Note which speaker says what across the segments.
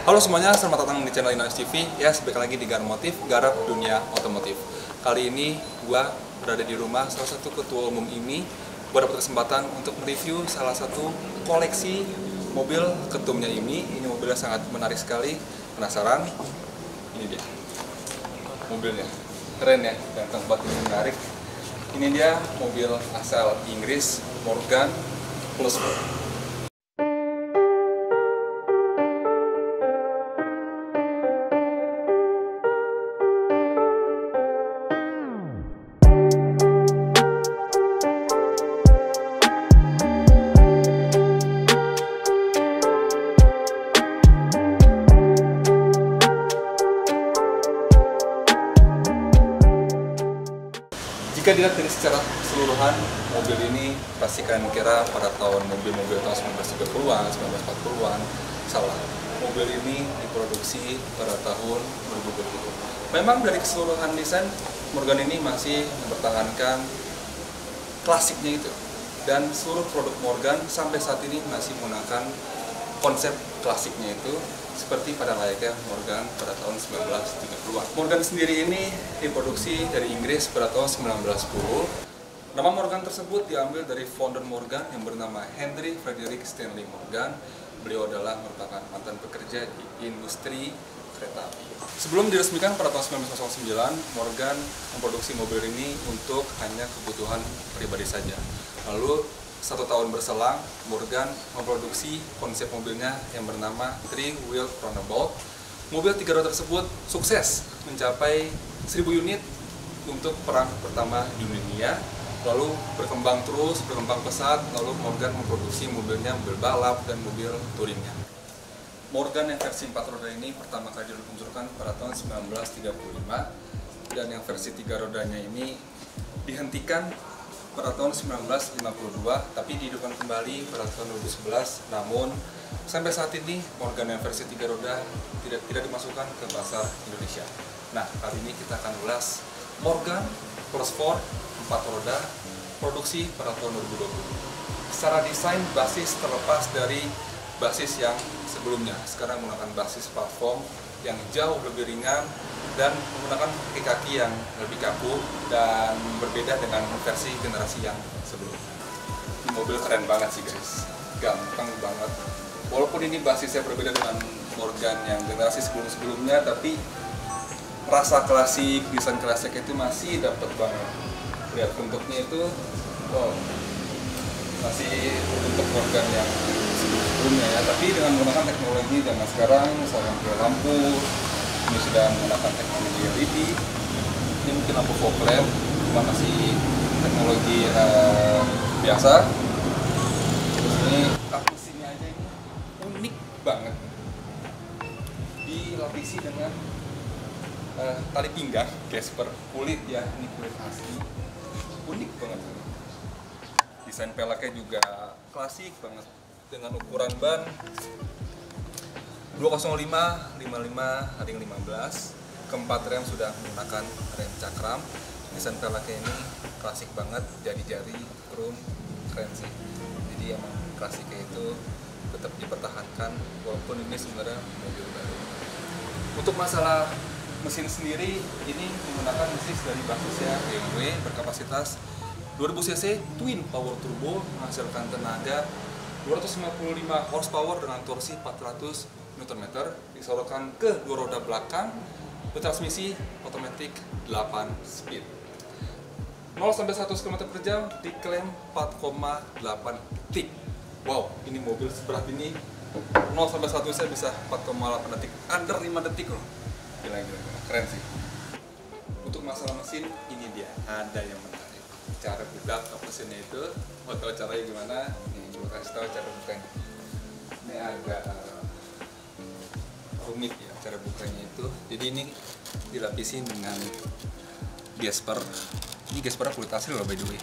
Speaker 1: Halo semuanya, selamat datang di channel Inox TV. Ya, balik lagi di Garmotif, garap dunia otomotif. Kali ini gua berada di rumah salah satu ketua umum ini. Gua dapat kesempatan untuk mereview salah satu koleksi mobil ketumnya ini. Ini mobilnya sangat menarik sekali. Penasaran? Ini dia. Mobilnya. Keren ya, ganteng banget, ini menarik. Ini dia mobil asal Inggris, Morgan Plus 4. Jika dilihat dari secara keseluruhan, mobil ini pasti kalian kira pada tahun mobil-mobil tahun 1930-an, 1940-an. Salah, mobil ini diproduksi pada tahun 2020. Memang dari keseluruhan desain, Morgan ini masih mempertahankan klasiknya itu. Dan seluruh produk Morgan sampai saat ini masih menggunakan konsep klasiknya itu, seperti pada layaknya Morgan pada tahun 1930-an. Morgan sendiri ini diproduksi dari Inggris pada tahun 1910. Nama Morgan tersebut diambil dari founder Morgan yang bernama Henry Frederick Stanley Morgan. Beliau adalah merupakan mantan pekerja di industri kereta api. Sebelum diresmikan pada tahun 1909, Morgan memproduksi mobil ini untuk hanya kebutuhan pribadi saja. Lalu 1 tahun berselang, Morgan memproduksi konsep mobilnya yang bernama Three Wheel Runabout. Mobil 3 roda tersebut sukses mencapai 1000 unit untuk perang pertama di dunia. Lalu berkembang terus, berkembang pesat, lalu Morgan memproduksi mobilnya, mobil balap dan mobil touringnya. Morgan yang versi 4 roda ini pertama kali diluncurkan pada tahun 1935, dan yang versi 3 rodanya ini dihentikan pada tahun 1952, tapi dihidupkan kembali pada tahun 2011. Namun sampai saat ini Morgan yang versi 3 roda tidak dimasukkan ke pasar Indonesia. Nah, kali ini kita akan ulas Morgan Plus 4 4 roda produksi pada tahun 2020. Secara desain basis terlepas dari basis yang sebelumnya. Sekarang menggunakan basis platform yang jauh lebih ringan dan menggunakan kaki yang lebih kaku dan berbeda dengan versi generasi yang sebelumnya. Ini mobil keren banget sih guys, gampang banget. Walaupun ini basisnya berbeda dengan Morgan yang generasi sebelum-sebelumnya, tapi rasa klasik, desain klasik itu masih dapat banget. Lihat bentuknya itu, wow, masih bentuk Morgan yang sebelumnya ya, tapi dengan menggunakan teknologi zaman sekarang, misalnya lampu ini sudah menggunakan teknologi LED. Ini mungkin lampu fog lamp, cuma masih teknologi biasa. Terus ini kap mesinnya aja ini unik banget, dilapisi dengan tali pinggang Casper kulit ya, ini kulit asli, unik banget. Desain peleknya juga klasik banget dengan ukuran ban 205 55 15. Keempat rem sudah menggunakan rem cakram. Desain peleknya ini klasik banget, jari-jari chrome, keren sih. Jadi emang klasiknya itu tetap dipertahankan walaupun ini sebenarnya mobil baru. Untuk masalah mesin sendiri, ini menggunakan mesin dari basisnya BMW berkapasitas 2000 cc twin power turbo, menghasilkan tenaga 255 horsepower dengan torsi 400 Nm, disorotkan ke 2 roda belakang, bertransmisi otomatis 8 speed. 0-100 km/jam diklaim 4,8 detik. Wow, ini mobil seberat ini 0-100 saya bisa 4,8 detik, under 5 detik loh. Gila, keren sih. Untuk masalah mesin, ini dia, ada yang menarik. Cara buka kap mesinnya itu, mau tahu caranya gimana? Nih, gue kasih tahu cara bukanya. Ini agak rumit ya cara bukanya itu. Jadi ini dilapisi dengan Gasper. Ini Gasper kulit asli loh by the way.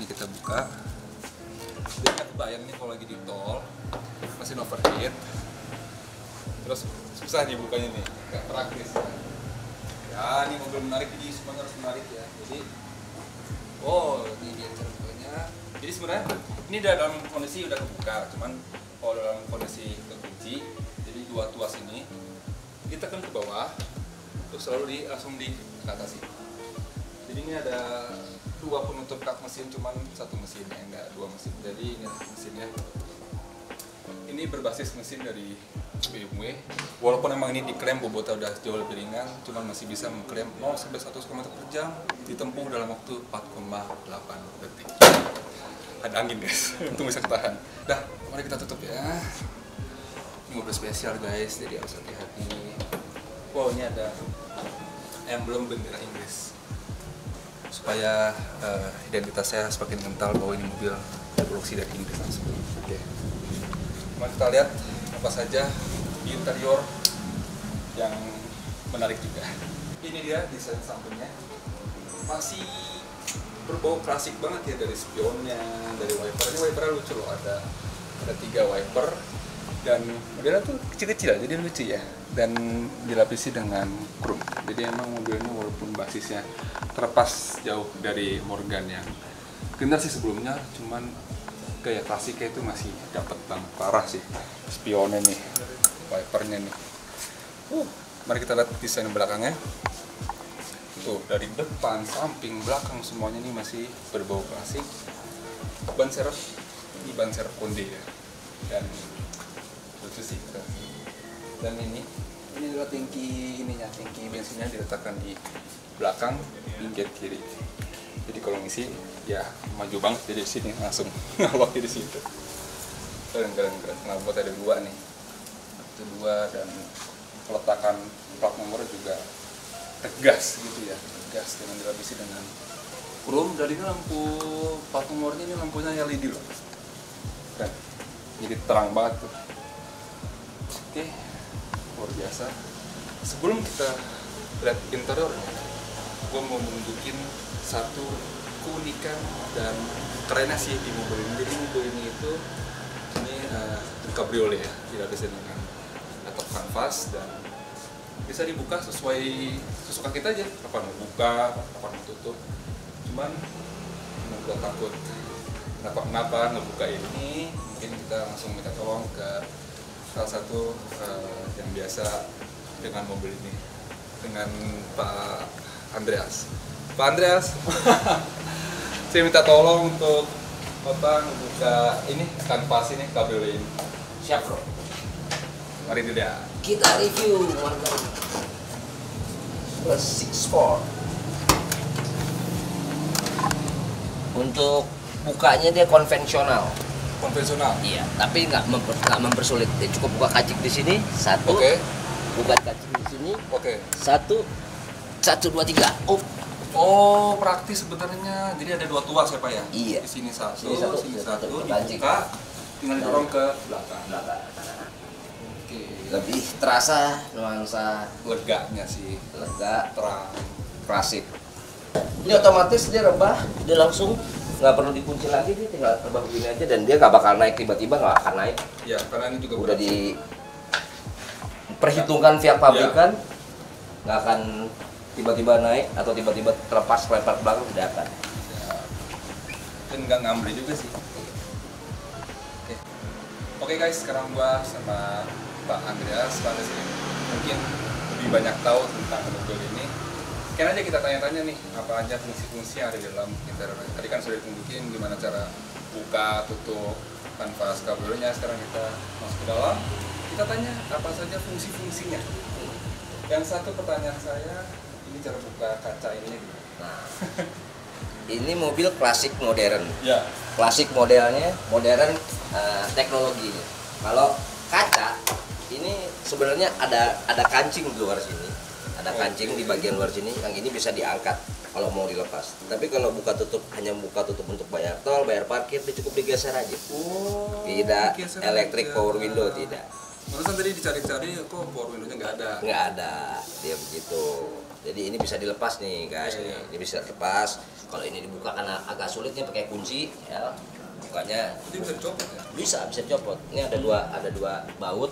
Speaker 1: Ini kita buka. Biar nggak kebayang nih kalau lagi di tol mesin overheat. Terus susah nih bukanya nih, nggak praktis ya. Ya ini mobil menarik, jadi semuanya harus menarik ya. Jadi, oh ini dia cara bukanya. Jadi sebenarnya ini dalam kondisi udah kebuka, cuman kalau dalam kondisi kekunci, jadi dua tuas ini selalu langsung diatasi. Jadi ini ada 2 penutup kap mesin, cuman 1 mesin ya, enggak 2 mesin. Jadi ini mesinnya. Ini berbasis mesin dari BMW. Walaupun memang ini diklaim bobotnya udah jauh lebih ringan, cuman masih bisa mengklaim 0 sampai 100 km per jam ditempuh dalam waktu 4,8 detik. Ada angin guys, untung bisa ketahan. Dah, mari kita tutup ya. Ini mobil spesial guys, jadi harus hati-hati. Wow, ini ada emblem bendera Inggris supaya identitas saya semakin kental bahwa ini mobil produksi dari Inggris langsung. Oke. Mari kita lihat apa saja di interior yang menarik juga. Ini dia desain sampingnya, masih berbau klasik banget ya, dari spionnya, dari wipernya. Wipernya lucu loh, ada 3 wiper dan modelnya tuh kecil-kecil jadi lucu ya, dan dilapisi dengan krom. Jadi emang mobil ini walaupun basisnya terlepas jauh dari Morgan yang generasi sebelumnya, cuman gaya klasiknya itu masih dapat banget, parah sih. Spionnya nih, wipernya nih. Mari kita lihat desain belakangnya. Tuh, dari depan, samping, belakang semuanya ini masih berbau klasik. Ban serep, ini ban serep Konde ya. Dan lucu sih. Dan ini adalah tangki ininya, tangki bensinnya diletakkan di belakang pinggir kiri. Jadi kalau ngisi ya maju banget dari sini langsung ngelok di situ. Keren. Knalpot ada 2 nih. Itu 2, dan peletakan plat nomor juga tegas gitu ya, tegas dengan dilapisi dengan krom. Dari ini lampu plat nomornya ini lampunya LED loh. Keren. Jadi terang banget tuh. Oke, luar biasa. Sebelum kita lihat interiornya, gue mau menunjukin satu keunikan dan kerennya sih di mobil ini. Jadi mobil ini itu cabriolet ya, dilapisi dengan atap kanvas dan bisa dibuka sesuai sesuka kita aja, kapan mau buka, kapan mau tutup. Cuman nggak takut kenapa ngebuka ini, mungkin kita langsung minta tolong ke salah satu yang biasa dengan mobil ini, dengan Pak Andreas. Pak Andreas, saya minta tolong untuk Bapak ngebuka ini kanvas ini, cabriolet ini.
Speaker 2: Siap bro.
Speaker 1: Mari dilihat.
Speaker 2: Kita review Morgan Plus 64. Untuk bukanya dia konvensional.
Speaker 1: Konvensional.
Speaker 2: Iya, tapi nggak mempersulit. Dia cukup buka kacik di sini, 1.
Speaker 1: Oke.
Speaker 2: Buka kacik di sini.
Speaker 1: Oke.
Speaker 2: 1, 2, 3.
Speaker 1: Oh, praktis sebenarnya. Jadi ada 2 tuas ya Pak ya?
Speaker 2: Iya.
Speaker 1: Di sini satu,
Speaker 2: Sini satu,
Speaker 1: dibuka, tinggal didorong ke belakang. Oke.
Speaker 2: Lebih terasa nuansa
Speaker 1: Leganya sih,
Speaker 2: lega,
Speaker 1: terang.
Speaker 2: klasik. Ini otomatis dia rebah, dia langsung nggak perlu dikunci lagi, dia tinggal rebah begini aja dan dia nggak bakal naik tiba-tiba, nggak akan naik.
Speaker 1: Ya, karena ini juga
Speaker 2: Udah diperhitungkan pihak pabrikan, nggak akan tiba-tiba naik atau tiba-tiba terlepas lempar ke belakang, tidak akan.
Speaker 1: Ya. Dan nggak ngambri juga sih. Oke guys, sekarang gua sama Pak Andreas mungkin lebih banyak tahu tentang mobil ini. Mungkin aja kita tanya-tanya nih, apa aja fungsi-fungsi yang ada di dalam interior. Tadi kan sudah ditunjukin gimana cara buka, tutup kanvas cabrioletnya. Sekarang kita masuk ke dalam, kita tanya apa saja fungsi-fungsinya. Yang satu pertanyaan saya, ini cara buka kaca ini gimana?
Speaker 2: Nah, ini mobil klasik modern.
Speaker 1: Ya.
Speaker 2: Klasik modelnya, modern teknologinya. Kalau kaca ini sebenarnya ada kancing di luar sini. Ada kancing di bagian luar sini, yang ini bisa diangkat kalau mau dilepas. Tapi kalau buka tutup, hanya buka tutup untuk bayar tol, bayar parkir, dia cukup digeser aja.
Speaker 1: Oh,
Speaker 2: Tidak
Speaker 1: digeser
Speaker 2: electric
Speaker 1: aja.
Speaker 2: power window, tidak.
Speaker 1: Barusan tadi dicari-cari kok power window-nya nggak ada.
Speaker 2: Nggak ada, dia begitu. Jadi ini bisa dilepas nih guys,
Speaker 1: Iya.
Speaker 2: ini bisa dilepas. Kalau ini dibuka karena agak sulitnya pakai kunci, ya. Bukanya
Speaker 1: Jadi bisa dicopot ya?
Speaker 2: bisa dicopot. Ini ada dua baut.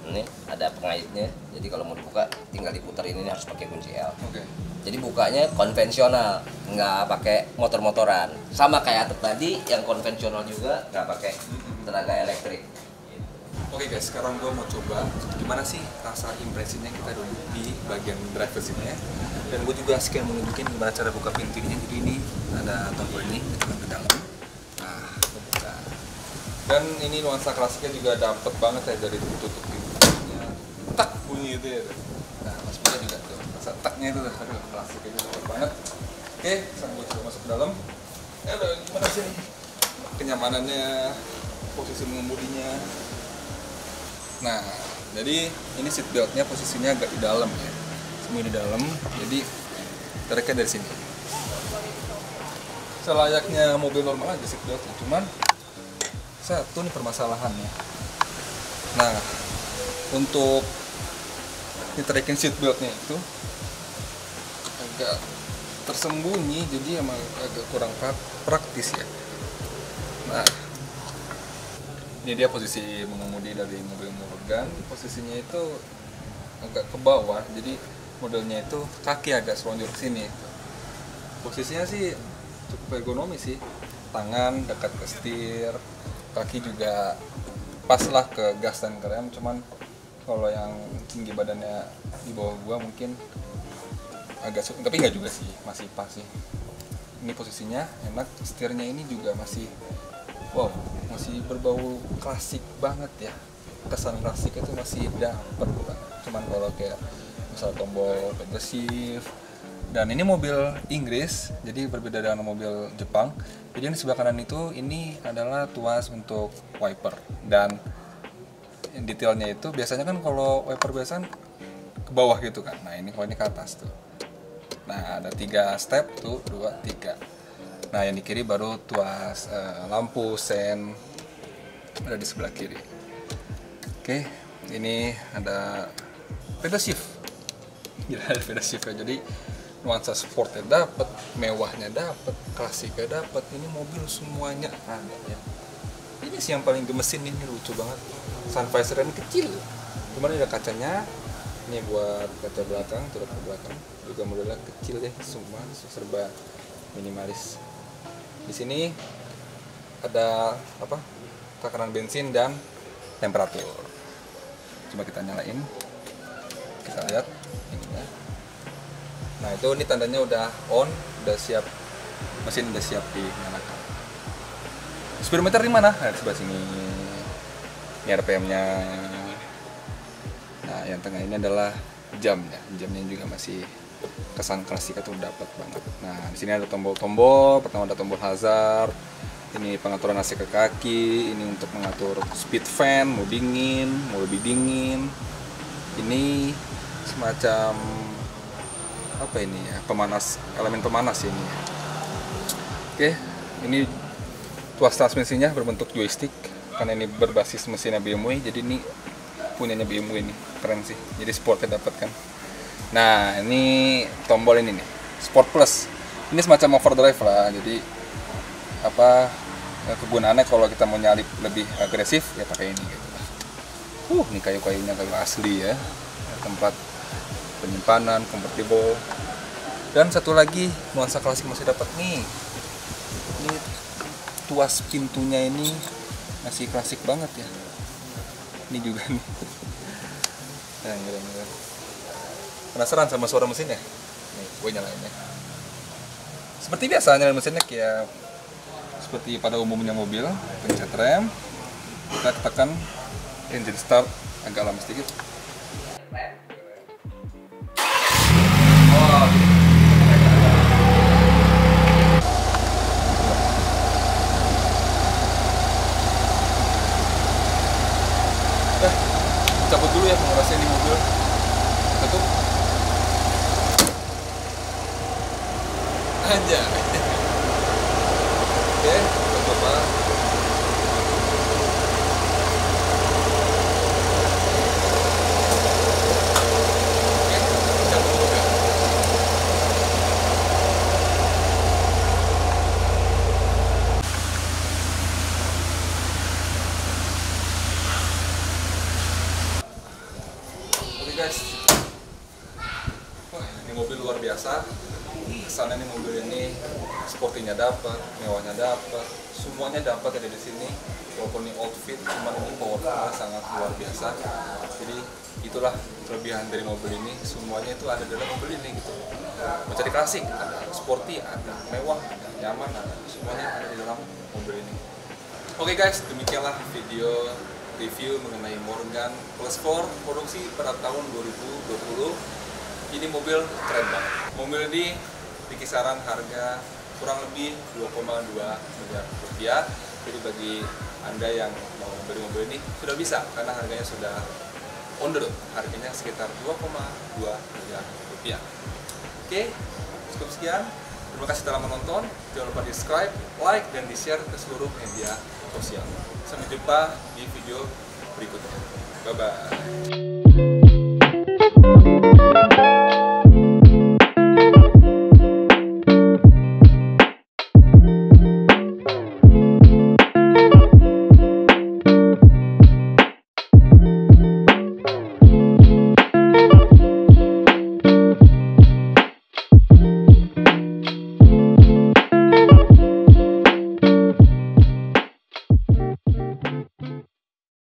Speaker 2: Ini ada pengaitnya. Jadi kalau mau dibuka tinggal diputar ini harus pakai kunci L.
Speaker 1: Oke.
Speaker 2: Jadi bukanya konvensional, nggak pakai motor-motoran. Sama kayak atap tadi yang konvensional juga nggak pakai tenaga elektrik.
Speaker 1: Oke guys, sekarang gue mau coba gimana sih rasa impresinya kita duduk di bagian driver sini ya. Dan gue juga sekian mau nunjukin gimana cara buka pintunya. Jadi ini ada tombol ini, kita ke dalam. Nah, kita buka. Dan ini nuansa klasiknya juga dapet banget ya dari tutup pintunya. Tak bunyi itu ya. Nah, Mas Buka juga tuh, rasa taknya itu tuh, aduh klasiknya juga dapet banget. Oke, sekarang gue coba masuk ke dalam. Ya udah, gimana sih nih? Kenyamanannya, posisi mengemudinya. Nah, jadi ini seat beltnya posisinya agak di dalam ya, semua di dalam. Jadi tareknya dari sini. Selayaknya mobil normal aja seat beltnya, cuman satu nih permasalahannya. Nah, untuk ditarikin seat beltnya itu agak tersembunyi, jadi emang agak kurang praktis ya. Nah, ini dia posisi mengemudi dari mobil Morgan. Posisinya itu agak ke bawah, jadi modelnya itu kaki agak selonjor ke sini. Posisinya sih cukup ergonomis sih, tangan dekat ke setir, kaki juga pas lah ke gas dan rem. Cuman kalau yang tinggi badannya di bawah gua mungkin agak sulit, tapi nggak juga sih, masih pas sih. Ini posisinya enak, setirnya ini juga masih wow, masih berbau klasik banget ya. Kesan klasik itu masih dapet banget. Cuman kalau kayak misal tombol progresif. Dan ini mobil Inggris, jadi berbeda dengan mobil Jepang. Jadi yang di sebelah kanan itu ini adalah tuas untuk wiper. Dan detailnya itu biasanya kan kalau wiper biasa ke bawah gitu kan. Nah ini kalau ini ke atas tuh. Nah ada 3 step tuh, 2, 3. Nah yang di kiri baru tuas lampu sen, ada di sebelah kiri. Oke, ini ada pedal shift. Gila, ada pedal shift ya. Jadi nuansa sportnya dapet, mewahnya dapet, klasiknya dapet. Ini mobil semuanya ada ya. Ini sih yang paling gemesin, ini lucu banget. Sun visor ini kecil, cuman ada kacanya. Ini buat kaca belakang, turut ke belakang. Juga modelnya kecil ya, semua serba minimalis. Di sini ada apa? Takaran bensin dan temperatur. Coba kita nyalain. Kita lihat ini ya. Nah, itu ini tandanya udah on, udah siap, mesin udah siap dinyalakan. Speedometer di mana? Nah, di sebelah sini. Ini RPM-nya. Nah, yang tengah ini adalah jamnya. Jamnya juga masih kesan klasik itu dapat banget. Nah, di sini ada tombol-tombol. Pertama ada tombol hazard. Ini pengaturan AC ke kaki. Ini untuk mengatur speed fan, mau dingin, mau lebih dingin. Ini semacam apa ini ya? Pemanas, elemen pemanas ini. Oke, ini tuas transmisinya berbentuk joystick karena ini berbasis mesinnya BMW. Jadi ini punyanya BMW ini, keren sih. Jadi sportnya dapat kan. Nah, ini tombol ini nih, Sport Plus. Ini semacam overdrive lah. Jadi apa kegunaannya kalau kita mau nyalip lebih agresif ya pakai ini gitu. Ini kayu-kayunya kayu asli ya. Tempat penyimpanan, kompatibel. Dan satu lagi nuansa klasik masih dapat nih. Ini tuas pintunya ini masih klasik banget ya. Ini juga nih. Nah, penasaran sama suara mesinnya? Nih, gue nyalainnya. Seperti biasa nyalain mesinnya kayak seperti pada umumnya mobil, pencet rem, kita tekan engine start, agak lama sedikit. Oh, cabut dulu ya, mau ngerasain di mobil. Tutup. Aja. Oke, kita coba. Oke, cabut dulu ya. Oke guys. Wah, ini mobil luar biasa. Kesannya nih mobil ini sportinya dapat, mewahnya dapat, semuanya dapat ada di sini. walaupun ini old fit, cuman ini powernya sangat luar biasa. Jadi itulah kelebihan dari mobil ini, semuanya itu ada dalam mobil ini gitu. Mencari klasik, ada sporty, ada mewah, ada nyaman, ada semuanya ada di dalam mobil ini. Oke guys, demikianlah video review mengenai Morgan Plus 4 produksi pada tahun 2020. Ini mobil keren banget. Mobil ini di kisaran harga kurang lebih 2,2 miliar rupiah. Jadi bagi Anda yang mau membeli mobil ini sudah bisa, karena harganya sudah on the road. Harganya sekitar 2,2 miliar rupiah. Oke, cukup sekian. Terima kasih telah menonton. Jangan lupa di subscribe, like, dan di-share ke seluruh media sosial. Sampai jumpa di video berikutnya. Bye-bye.